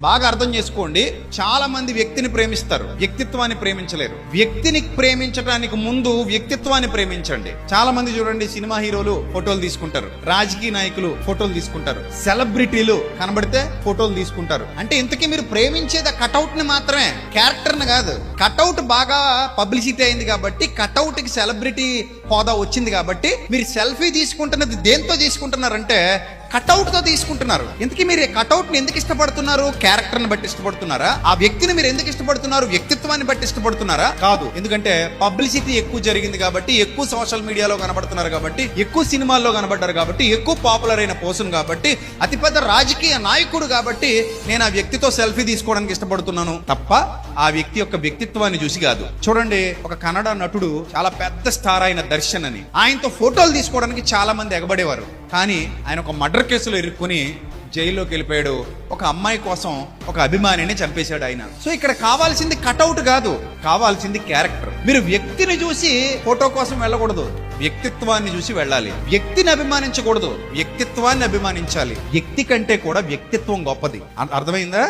బాగా అర్థం చేసుకోండి. చాలా మంది వ్యక్తిని ప్రేమిస్తారు, వ్యక్తిత్వాన్ని ప్రేమించలేరు. వ్యక్తిని ప్రేమించడానికి ముందు వ్యక్తిత్వాన్ని ప్రేమించండి. చాలా మంది చూడండి, సినిమా హీరోలు ఫోటోలు తీసుకుంటారు, రాజకీయ నాయకులు ఫోటోలు తీసుకుంటారు, సెలబ్రిటీలు కనబడితే ఫోటోలు తీసుకుంటారు. అంటే ఇంతకీ మీరు ప్రేమించేది కటౌట్ ని మాత్రమే, క్యారెక్టర్ ని కాదు. కటౌట్ బాగా పబ్లిసిటీ అయింది కాబట్టి, కటౌట్ కి సెలబ్రిటీ హోదా వచ్చింది కాబట్టి మీరు సెల్ఫీ తీసుకుంటున్నది దేంతో తీసుకుంటున్నారంటే కటౌట్ తో తీసుకుంటున్నారు. ఇంతకీ మీరు కటౌట్ ని ఎందుకు ఇష్టపడుతున్నారు? క్యారెక్టర్ ని బట్టి ఇష్టపడుతున్నారా? ఆ వ్యక్తిని మీరు ఎందుకు ఇష్టపడుతున్నారు? వ్యక్తిత్వాన్ని బట్టి ఇష్టపడుతున్నారా? కాదు. ఎందుకంటే పబ్లిసిటీ ఎక్కువ జరిగింది కాబట్టి, ఎక్కువ సోషల్ మీడియాలో కనబడుతున్నారు కాబట్టి, ఎక్కువ సినిమాల్లో కనబడ్డారు కాబట్టి, ఎక్కువ పాపులర్ అయిన పర్సన్ కాబట్టి, అతిపెద్ద రాజకీయ నాయకుడు కాబట్టి నేను ఆ వ్యక్తితో సెల్ఫీ తీసుకోవడానికి ఇష్టపడుతున్నాను తప్ప ఆ వ్యక్తి యొక్క వ్యక్తిత్వాన్ని చూసి కాదు. చూడండి, ఒక కన్నడ నటుడు, చాలా పెద్ద స్టార్ అయిన దర్శన్ అని, ఆయనతో ఫోటోలు తీసుకోవడానికి చాలా మంది ఎగబడేవారు. కానీ ఆయన ఒక మర్డర్ కేసులో ఇరుక్కుని జైల్లోకి వెళ్ళిపోయాడు. ఒక అమ్మాయి కోసం ఒక అభిమానిని చంపేశాడు ఆయన. సో ఇక్కడ కావాల్సింది కటౌట్ కాదు, కావాల్సింది క్యారెక్టర్. మీరు వ్యక్తిని చూసి ఫోటో కోసం వెళ్ళకూడదు, వ్యక్తిత్వాన్ని చూసి వెళ్ళాలి. వ్యక్తిని అభిమానించకూడదు, వ్యక్తిత్వాన్ని అభిమానించాలి. వ్యక్తి కంటే కూడా వ్యక్తిత్వం గొప్పది. అర్థమైందా?